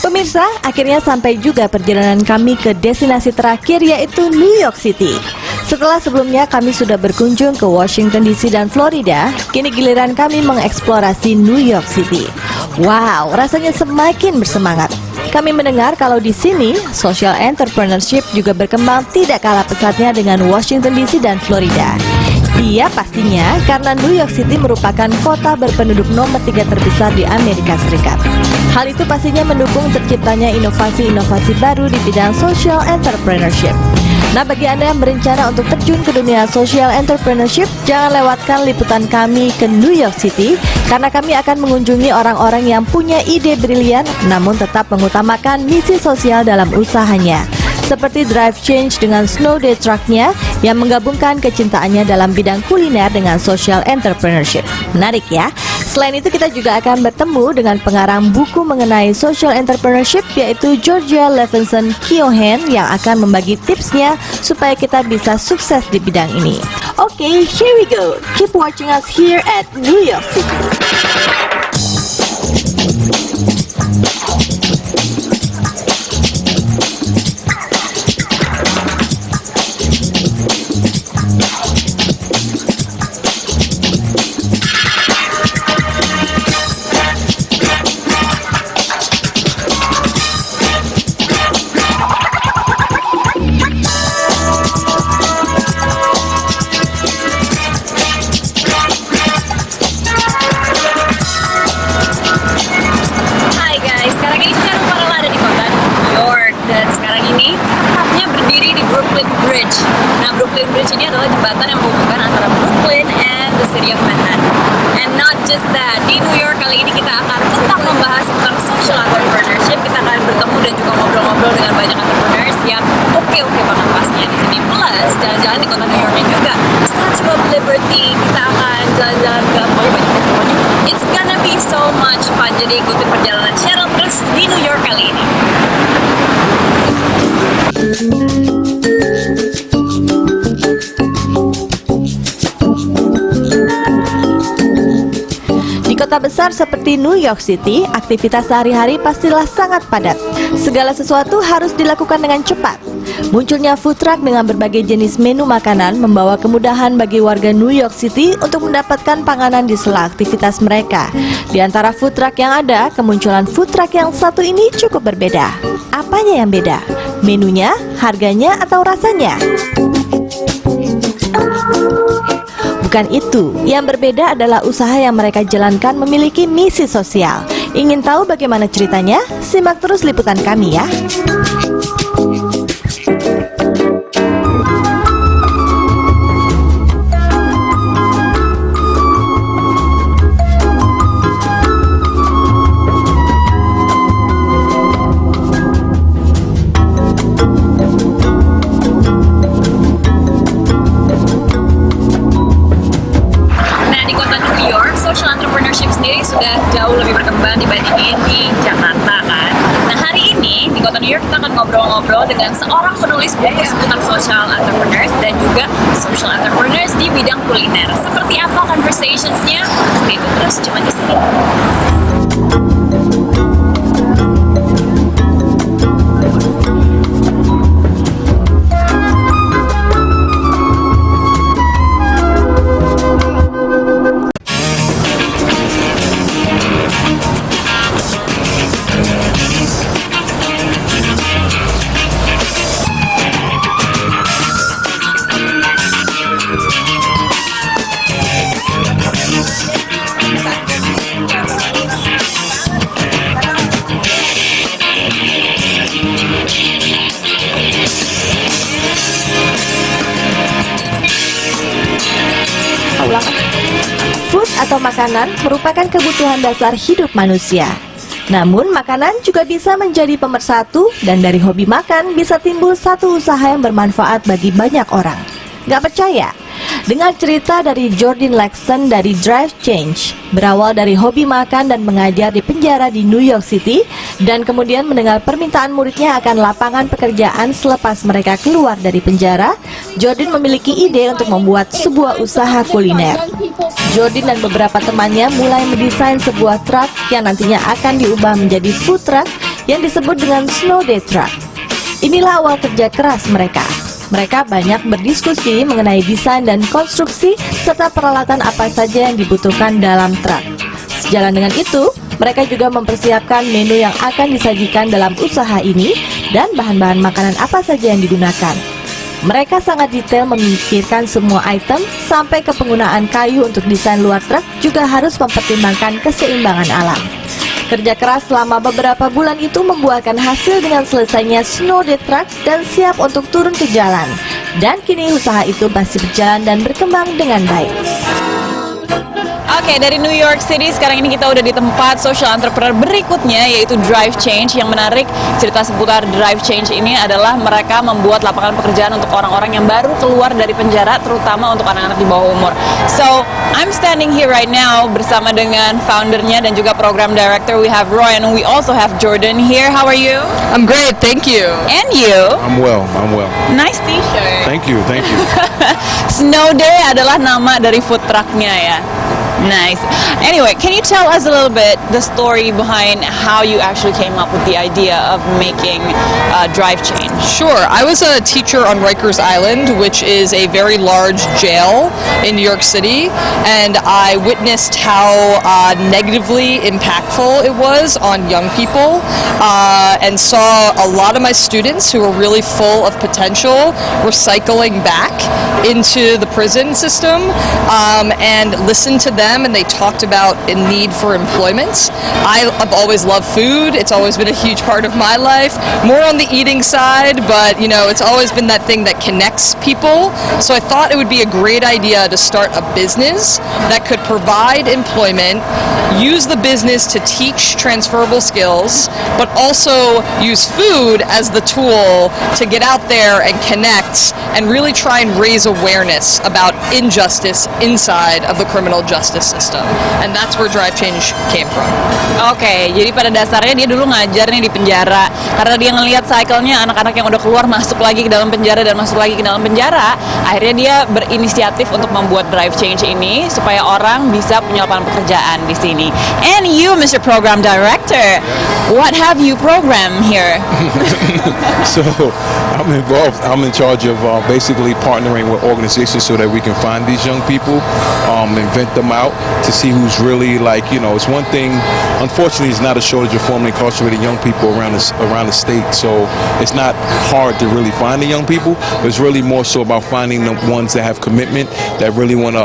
Pemirsa, akhirnya sampai juga perjalanan kami ke destinasi terakhir, yaitu New York City. Setelah sebelumnya kami sudah berkunjung ke Washington DC dan Florida, kini giliran kami mengeksplorasi New York City. Wow, rasanya semakin bersemangat. Kami mendengar kalau di sini social entrepreneurship juga berkembang tidak kalah pesatnya dengan Washington DC dan Florida. Iya, pastinya karena New York City merupakan kota berpenduduk nomor 3 terbesar di Amerika Serikat. Hal itu pastinya mendukung terciptanya inovasi-inovasi baru di bidang social entrepreneurship. Nah, bagi Anda yang berencana untuk terjun ke dunia social entrepreneurship, jangan lewatkan liputan kami ke New York City, karena kami akan mengunjungi orang-orang yang punya ide brilian namun tetap mengutamakan misi sosial dalam usahanya. Seperti Drive Change dengan Snow Day Truck-nya yang menggabungkan kecintaannya dalam bidang kuliner dengan social entrepreneurship. Menarik ya? Selain itu kita juga akan bertemu dengan pengarang buku mengenai social entrepreneurship, yaitu Georgia Levinson Keohane, yang akan membagi tipsnya supaya kita bisa sukses di bidang ini. Okay, here we go. Keep watching us here at New York City. Brooklyn Bridge ini adalah jembatan yang menghubungkan antara Brooklyn and the city of Manhattan. And not just that, di New York kali ini kita akan tetap membahas tentang social entrepreneurship. Kita akan bertemu dan juga ngobrol-ngobrol dengan banyak entrepreneurs yang oke-oke banget pastinya di sini. Plus, jalan-jalan di kota New Yorknya juga. Statue of Liberty, kita akan jalan-jalan ke pokoknya. It's gonna be so much fun. Jadi ikutin perjalanan Cheryl terus di New York kali ini. Kota besar seperti New York City, aktivitas sehari-hari pastilah sangat padat. Segala sesuatu harus dilakukan dengan cepat. Munculnya food truck dengan berbagai jenis menu makanan membawa kemudahan bagi warga New York City untuk mendapatkan panganan di sela aktivitas mereka. Di antara food truck yang ada, kemunculan food truck yang satu ini cukup berbeda. Apanya yang beda? Menunya, harganya, atau rasanya? Bukan itu, yang berbeda adalah usaha yang mereka jalankan memiliki misi sosial. Ingin tahu bagaimana ceritanya? Simak terus liputan kami ya. Sudah jauh lebih berkembang dibandingin di Jakarta kan. Nah, hari ini di kota New York kita akan ngobrol-ngobrol dengan seorang penulis buku seputar social entrepreneurs dan juga social entrepreneurs di bidang kuliner. Seperti apa conversationsnya? Stay tune terus cuma di sini. atau makanan merupakan kebutuhan dasar hidup manusia. Namun makanan juga bisa menjadi pemersatu dan dari hobi makan bisa timbul satu usaha yang bermanfaat bagi banyak orang. Gak percaya? Dengar cerita dari Jordan Laxton dari Drive Change. Berawal dari hobi makan dan mengajar di penjara di New York City, dan kemudian mendengar permintaan muridnya akan lapangan pekerjaan selepas mereka keluar dari penjara, Jordan memiliki ide untuk membuat sebuah usaha kuliner. Jordan dan beberapa temannya mulai mendesain sebuah truk yang nantinya akan diubah menjadi food truck yang disebut dengan Snow Day Truck. Inilah awal kerja keras mereka. Mereka banyak berdiskusi mengenai desain dan konstruksi serta peralatan apa saja yang dibutuhkan dalam truk. Sejalan dengan itu, mereka juga mempersiapkan menu yang akan disajikan dalam usaha ini dan bahan-bahan makanan apa saja yang digunakan. Mereka sangat detail memikirkan semua item sampai ke penggunaan kayu untuk desain luar truk juga harus mempertimbangkan keseimbangan alam. Kerja keras selama beberapa bulan itu membuahkan hasil dengan selesainya Snow Day Truck dan siap untuk turun ke jalan. Dan kini usaha itu masih berjalan dan berkembang dengan baik. Oke, dari New York City sekarang ini kita udah di tempat social entrepreneur berikutnya, yaitu Drive Change. Yang menarik cerita seputar Drive Change ini adalah mereka membuat lapangan pekerjaan untuk orang-orang yang baru keluar dari penjara, terutama untuk anak-anak di bawah umur. So, I'm standing here right now bersama dengan foundernya dan juga program director. We have Roy and we also have Jordan here. How are you? I'm great, thank you. And you? I'm well. Nice t-shirt. Thank you. Snow Day adalah nama dari food trucknya ya. Nice. Anyway, can you tell us a little bit the story behind how you actually came up with the idea of making Drive Change? Sure, I was a teacher on Rikers Island, which is a very large jail in New York City, and I witnessed how negatively impactful it was on young people, and saw a lot of my students who were really full of potential recycling back into the prison system, and listened to them, and they talked about a need for employment. I've always loved food. It's always been a huge part of my life, more on the eating side, but you know, it's always been that thing that connects people. So I thought it would be a great idea to start a business that could provide employment, use the business to teach transferable skills, but also use food as the tool to get out there and connect and really try and raise awareness about injustice inside of the criminal justice system. And that's where Drive Change came from. Oke, jadi pada dasarnya dia dulu ngajar nih di penjara. Karena dia ngelihat cycle-nya anak-anak yang udah keluar masuk lagi ke dalam penjara dan masuk lagi ke dalam penjara, akhirnya dia berinisiatif untuk membuat Drive Change ini supaya orang bisa punya lapangan pekerjaan di sini. And you, Mr. Program Director, what have you programmed here? So I'm involved. I'm in charge of basically partnering with organizations so that we can find these young people, invent them out to see who's really it's one thing. Unfortunately, it's not a shortage of formerly incarcerated young people around the state. So it's not hard to really find the young people, but it's really more so about finding the ones that have commitment, that really want to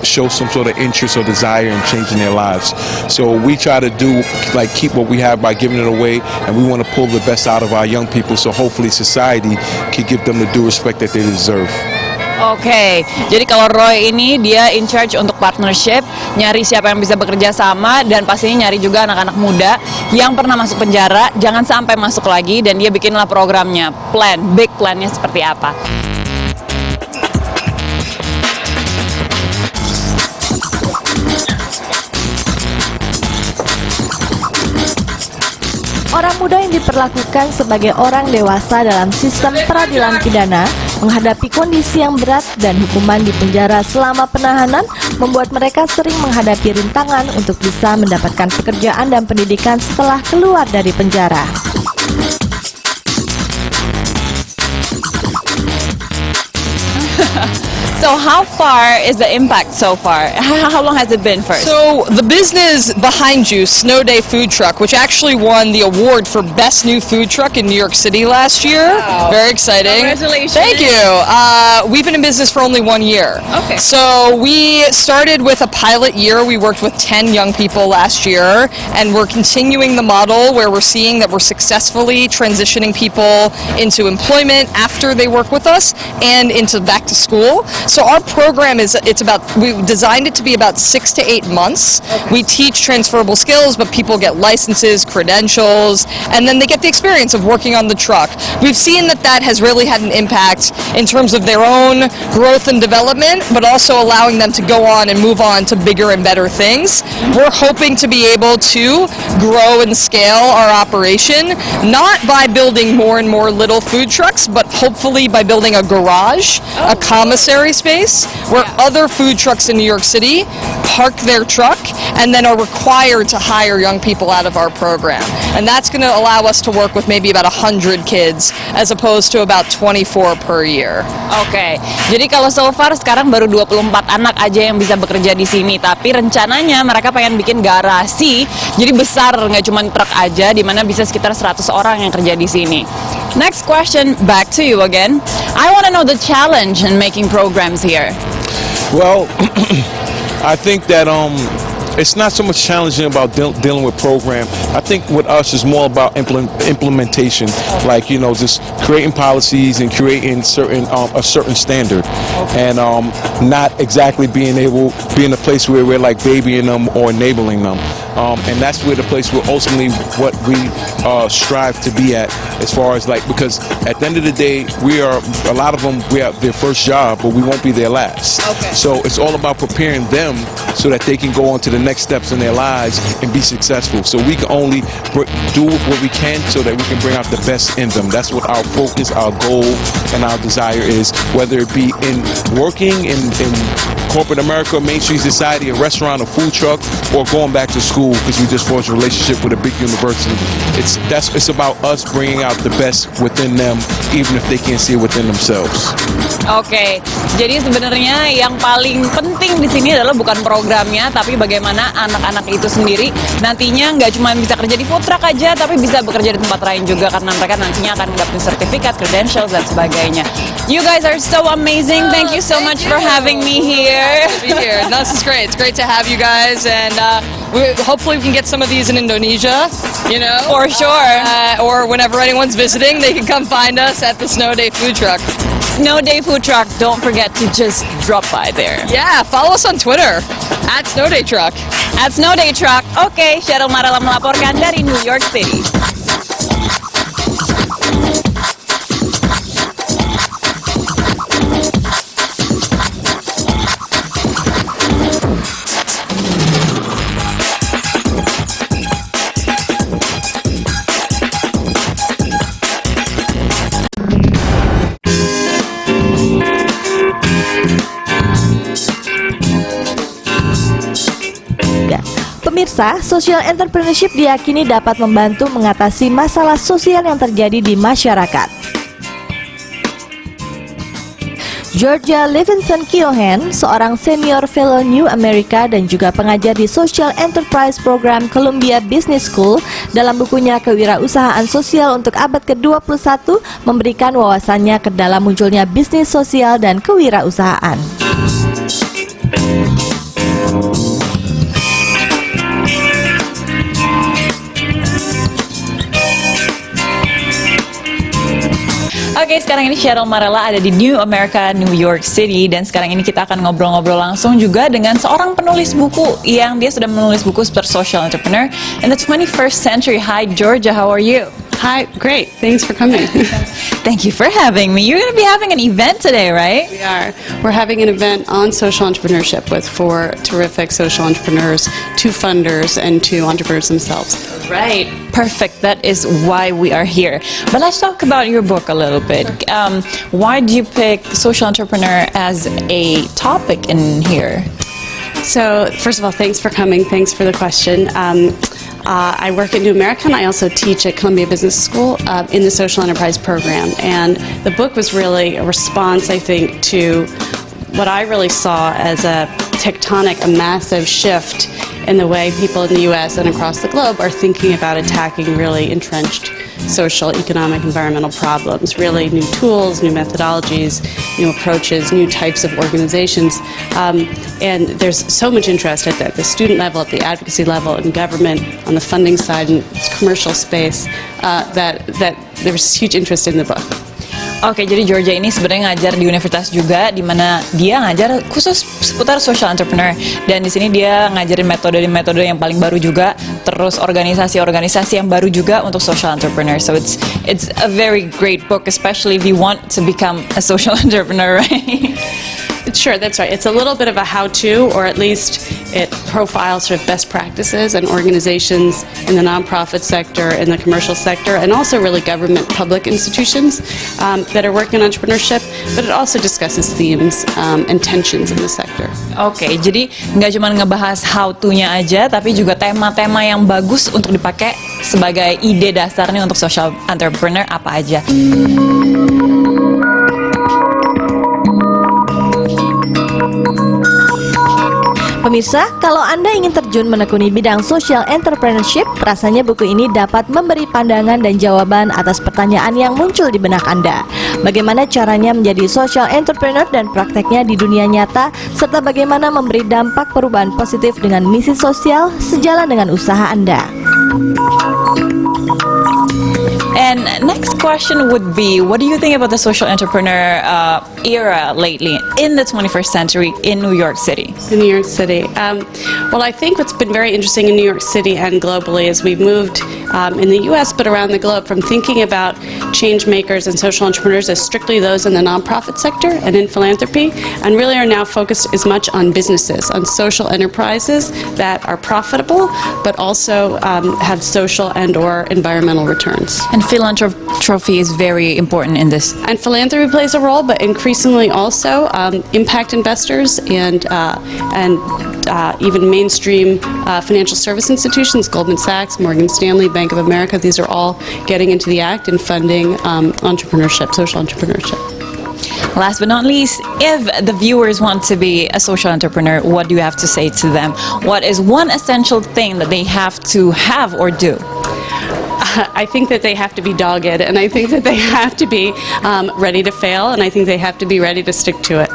show some sort of interest or desire in changing their lives. So we try to do keep what we have by giving it away, and we want to pull the best out of our young people. So hopefully society can give them the due respect that they deserve. Oke, jadi kalau Roy ini dia in charge untuk partnership, nyari siapa yang bisa bekerja sama, dan pastinya nyari juga anak-anak muda yang pernah masuk penjara, jangan sampai masuk lagi, dan dia bikinlah programnya, big plannya seperti apa. Orang muda yang diperlakukan sebagai orang dewasa dalam sistem peradilan pidana menghadapi kondisi yang berat dan hukuman di penjara selama penahanan membuat mereka sering menghadapi rintangan untuk bisa mendapatkan pekerjaan dan pendidikan setelah keluar dari penjara. So how far is the impact so far? How long has it been first? So the business behind you, Snow Day Food Truck, which actually won the award for Best New Food Truck in New York City last year. Wow. Very exciting. Congratulations. Thank you. We've been in business for only 1 year. Okay. So we started with a pilot year. We worked with 10 young people last year, and we're continuing the model where we're seeing that we're successfully transitioning people into employment after they work with us and into back to school. So our program we designed it to be about 6 to 8 months. We teach transferable skills, but people get licenses, credentials, and then they get the experience of working on the truck. We've seen that has really had an impact in terms of their own growth and development, but also allowing them to go on and move on to bigger and better things. We're hoping to be able to grow and scale our operation, not by building more and more little food trucks, but hopefully by building a garage, a commissary space where other food trucks in New York City park their truck and then are required to hire young people out of our program. And that's going to allow us to work with maybe about 100 kids as opposed to about 24 per year. Oke, jadi kalau so far sekarang baru 24 anak aja yang bisa bekerja di sini, tapi rencananya mereka pengen bikin garasi, jadi besar, nggak cuma truk aja, di mana bisa sekitar 100 orang yang kerja di sini. Next question, back to you again. I want to know the challenge in making programs here. Well, I think that it's not so much challenging about dealing with program. I think with us is more about implementation, like just creating policies and creating a certain standard, and not exactly being a place where we're like babying them or enabling them. And that's where the place where ultimately what we strive to be at, as far as because at the end of the day, a lot of them, we have their first job, but we won't be their last. Okay. So it's all about preparing them so that they can go on to the next steps in their lives and be successful. So we can only do what we can so that we can bring out the best in them. That's what our focus, our goal, and our desire is, whether it be in working in corporate America, mainstream society, a restaurant, a food truck, or going back to school because we just forged a relationship with a big university. It's about us bringing out the best within them, even if they can't see it within themselves. Oke, jadi sebenarnya yang paling penting di sini adalah bukan programnya, tapi bagaimana anak-anak itu sendiri nantinya nggak cuma bisa kerja di food truck aja, tapi bisa bekerja di tempat lain juga, karena mereka nantinya akan mendapatkan sertifikat, credentials, dan sebagainya. You guys are so amazing. Thank you so much for having me here. Be here. No, this is great. It's great to have you guys, and hopefully we can get some of these in Indonesia. For sure. Or whenever anyone's visiting, they can come find us at the Snow Day food truck. Snow Day food truck. Don't forget to just drop by there. Yeah, follow us on Twitter at Snow Day Truck. At Snow Day Truck. Oke, Cheryl Marella melaporkan dari New York City. Pemirsa, social entrepreneurship diyakini dapat membantu mengatasi masalah sosial yang terjadi di masyarakat. Georgia Livingston Keohane, seorang senior fellow New America dan juga pengajar di Social Enterprise Program Columbia Business School, dalam bukunya Kewirausahaan Sosial untuk Abad ke-21 memberikan wawasannya ke dalam munculnya bisnis sosial dan kewirausahaan. Oke, sekarang ini Cheryl Marella ada di New America, New York City, dan sekarang ini kita akan ngobrol-ngobrol langsung juga dengan seorang penulis buku yang dia sudah menulis buku seperti social entrepreneur in the 21st century. Hi Georgia, how are you? Hi, great. Thanks for coming. Thank you for having me. You're going to be having an event today, right? We are. We're having an event on social entrepreneurship with 4 terrific social entrepreneurs, 2 funders, and 2 entrepreneurs themselves. Right. Perfect. That is why we are here. But let's talk about your book a little bit. Why did you pick social entrepreneur as a topic in here? So, first of all, thanks for coming. Thanks for the question. I work at New America, and I also teach at Columbia Business School in the Social Enterprise Program. And the book was really a response, I think, to what I really saw as a massive shift in the way people in the U.S. and across the globe are thinking about attacking really entrenched social, economic, environmental problems, really new tools, new methodologies, new approaches, new types of organizations. And there's so much interest at the student level, at the advocacy level, in government, on the funding side, and commercial space, that there's huge interest in the book. Oke, jadi Georgia ini sebenarnya ngajar di universitas juga, di mana dia ngajar khusus seputar social entrepreneur. Dan di sini dia ngajarin metode yang paling baru juga, terus organisasi-organisasi yang baru juga untuk social entrepreneur. So it's a very great book, especially if you want to become a social entrepreneur, right? Sure, that's right. It's a little bit of a how-to, or at least it profiles sort of best practices and organizations in the nonprofit sector, in the commercial sector, and also really government public institutions that are working on entrepreneurship. But it also discusses themes and tensions in the sector. Oke, jadi nggak cuma ngebahas how-to-nya aja, tapi juga tema-tema yang bagus untuk dipakai sebagai ide dasarnya untuk social entrepreneur apa aja. Pemirsa, kalau Anda ingin terjun menekuni bidang social entrepreneurship, rasanya buku ini dapat memberi pandangan dan jawaban atas pertanyaan yang muncul di benak Anda. Bagaimana caranya menjadi social entrepreneur dan prakteknya di dunia nyata, serta bagaimana memberi dampak perubahan positif dengan misi sosial sejalan dengan usaha Anda. And next question would be, what do you think about the social entrepreneur era lately in the 21st century in New York City? In New York City. Well, I think what's been very interesting in New York City and globally is we've moved in the U.S. but around the globe from thinking about change makers and social entrepreneurs as strictly those in the nonprofit sector and in philanthropy, and really are now focused as much on businesses, on social enterprises that are profitable but also have social and or environmental returns. And philanthropy is very important in this. And philanthropy plays a role, but increasingly also impact investors and even mainstream financial service institutions, Goldman Sachs, Morgan Stanley, Bank of America. These are all getting into the act and funding entrepreneurship, social entrepreneurship. Last but not least, if the viewers want to be a social entrepreneur, what do you have to say to them? What is one essential thing that they have to have or do? I think that they have to be dogged, and I think that they have to be ready to fail, and I think they have to be ready to stick to it.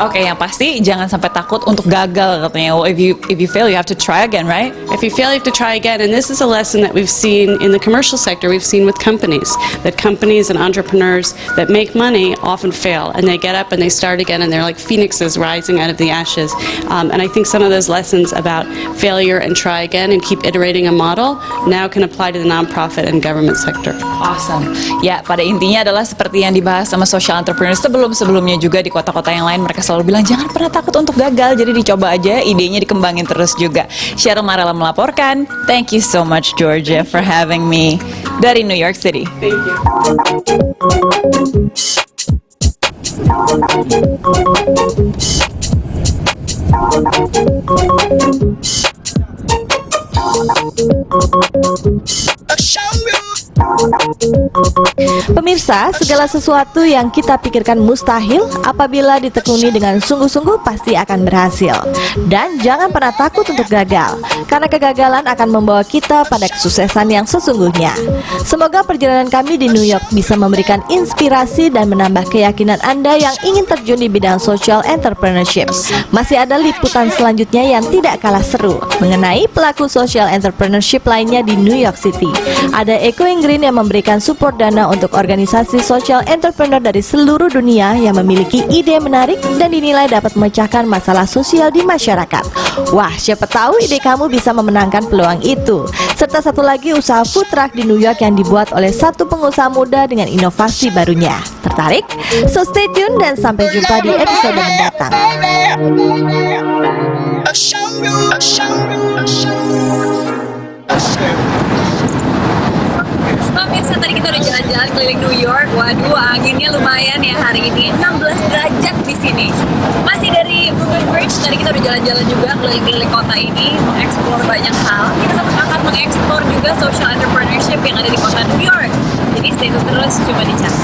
Oke, yang pasti jangan sampai takut untuk gagal katanya. Well, if you fail, you have to try again, right? If you fail, you have to try again, and this is a lesson that we've seen in the commercial sector. We've seen with companies, that companies and entrepreneurs that make money often fail, and they get up and they start again, and they're like phoenixes rising out of the ashes. And I think some of those lessons about failure and try again and keep iterating a model now can apply to the nonprofit and government sector. Awesome. Ya, pada intinya adalah seperti yang dibahas sama social entrepreneur sebelum-sebelumnya juga di kota-kota yang lain, mereka selalu bilang jangan pernah takut untuk gagal, jadi dicoba aja, idenya dikembangin terus juga. Cheryl Marella melaporkan. Thank you so much, Georgia, for having me dari New York City. Thank you. Pemirsa, segala sesuatu yang kita pikirkan mustahil, apabila ditekuni dengan sungguh-sungguh pasti akan berhasil. Dan jangan pernah takut untuk gagal, karena kegagalan akan membawa kita pada kesuksesan yang sesungguhnya. Semoga perjalanan kami di New York bisa memberikan inspirasi dan menambah keyakinan Anda yang ingin terjun di bidang social entrepreneurship. Masih ada liputan selanjutnya yang tidak kalah seru mengenai pelaku social entrepreneurship lainnya di New York City. Ada Eco Green yang memberikan support dana untuk organisasi social entrepreneur dari seluruh dunia yang memiliki ide menarik dan dinilai dapat memecahkan masalah sosial di masyarakat. Wah, siapa tahu ide kamu bisa memenangkan peluang itu. Serta satu lagi usaha food truck di New York yang dibuat oleh satu pengusaha muda dengan inovasi barunya. Tertarik? So stay tune dan sampai jumpa di episode mendatang. Pemirsa, tadi kita udah jalan-jalan keliling New York. Waduh, anginnya lumayan ya hari ini, 16 derajat di sini. Masih dari Brooklyn Bridge, tadi kita udah jalan-jalan juga keliling-keliling kota ini, mengeksplor banyak hal. Kita akan mengeksplor juga social entrepreneurship yang ada di kota New York. Jadi stay tune terus, coba dicari.